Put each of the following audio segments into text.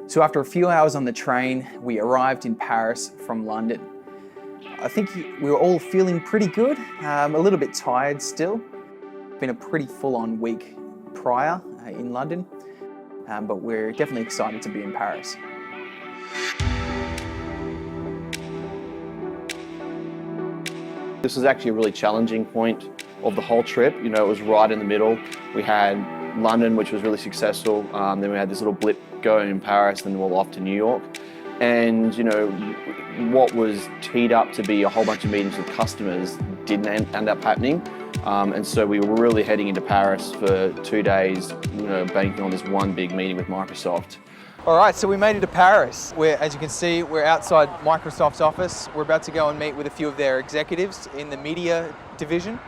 So after a few hours on the train, we arrived in Paris from London. I think we were all feeling pretty good, a little bit tired still. Been a pretty full-on week prior in London, but we're definitely excited to be in Paris. This was actually a really challenging point of the whole trip. You know, it was right in the middle. We had London, which was really successful. Then we had this little blip going in Paris, and then we're off to New York. And, you know, what was teed up to be a whole bunch of meetings with customers didn't end up happening. And so we were really heading into Paris for 2 days, you know, banking on this one big meeting with Microsoft. All right, so we made it to Paris. As you can see, we're outside Microsoft's office. We're about to go and meet with a few of their executives in the media division.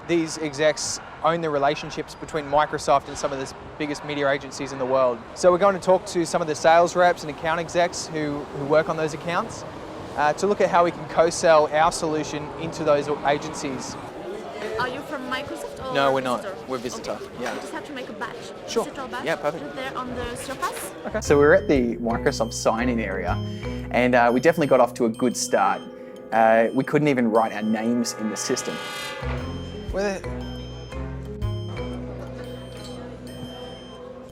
These execs own the relationships between Microsoft and some of the biggest media agencies in the world. So we're going to talk to some of the sales reps and account execs who work on those accounts to look at how we can co-sell our solution into those agencies. Are you from Microsoft or No, we're visitor? not. We're visitor. Okay. Yeah. You just have to make a badge. Sure. Visitor badge. Yeah, perfect. Put there on the surface. Okay. So we're at the Microsoft sign-in area, and we definitely got off to a good start. We couldn't even write our names in the system.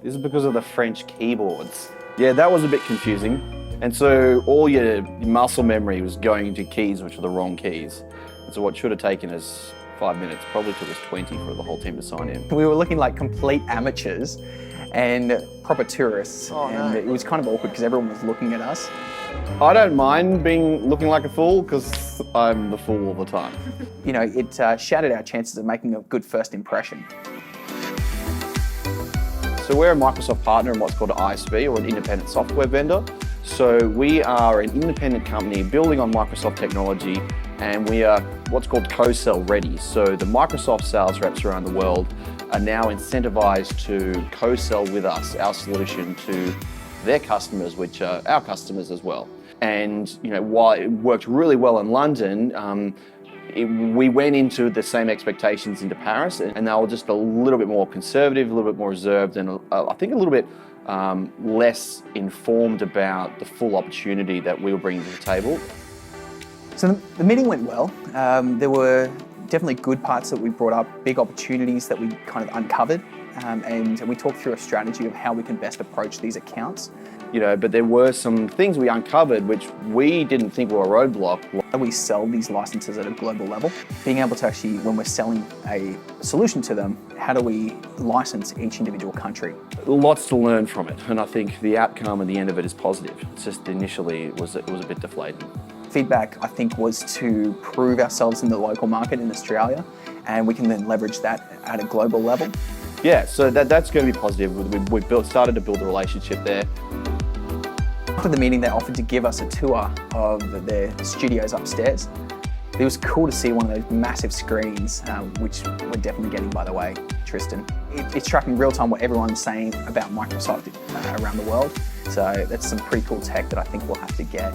This is because of the French keyboards. Yeah, that was a bit confusing. And so all your muscle memory was going into keys which were the wrong keys. And so what should have taken us 5 minutes probably took us 20 for the whole team to sign in. We were looking like complete amateurs and proper tourists, Oh, and no. it was kind of awkward because everyone was looking at us. I don't mind looking like a fool because I'm the fool all the time. You know, it shattered our chances of making a good first impression. So we're a Microsoft partner in what's called an ISV, or an independent software vendor. So we are an independent company building on Microsoft technology, and we are what's called co-sell ready. So the Microsoft sales reps around the world are now incentivized to co-sell with us our solution to their customers, which are our customers as well. And you know, while it worked really well in London, we went into the same expectations into Paris, and they were just a little bit more conservative, a little bit more reserved, and I think a little bit less informed about the full opportunity that we were bringing to the table. So the meeting went well. There were definitely good parts that we brought up, big opportunities that we kind of uncovered, and we talked through a strategy of how we can best approach these accounts. You know, but there were some things we uncovered which we didn't think were a roadblock. We sell these licenses at a global level. Being able to actually, when we're selling a solution to them, how do we license each individual country? Lots to learn from it, and I think the outcome at the end of it is positive. It's just initially it was a bit deflating. Feedback, I think, was to prove ourselves in the local market in Australia, and we can then leverage that at a global level. Yeah, so that's going to be positive. We've started to build a relationship there. After the meeting, they offered to give us a tour of their studios upstairs. It was cool to see one of those massive screens, which we're definitely getting, by the way, Tristan. It's tracking real time what everyone's saying about Microsoft around the world. So that's some pretty cool tech that I think we'll have to get.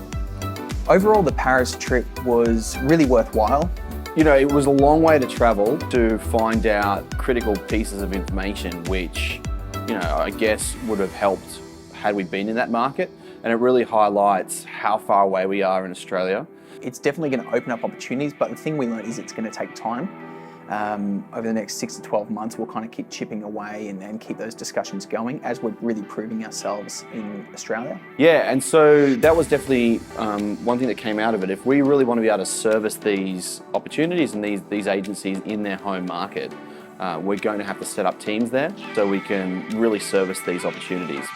Overall, the Paris trip was really worthwhile. You know, it was a long way to travel to find out critical pieces of information, which, you know, I guess would have helped had we been in that market. And it really highlights how far away we are in Australia. It's definitely going to open up opportunities, but the thing we learned is it's going to take time. Over the next 6 to 12 months, we'll kind of keep chipping away and keep those discussions going as we're really proving ourselves in Australia. Yeah, and so that was definitely one thing that came out of it. If we really want to be able to service these opportunities and these agencies in their home market, we're going to have to set up teams there so we can really service these opportunities.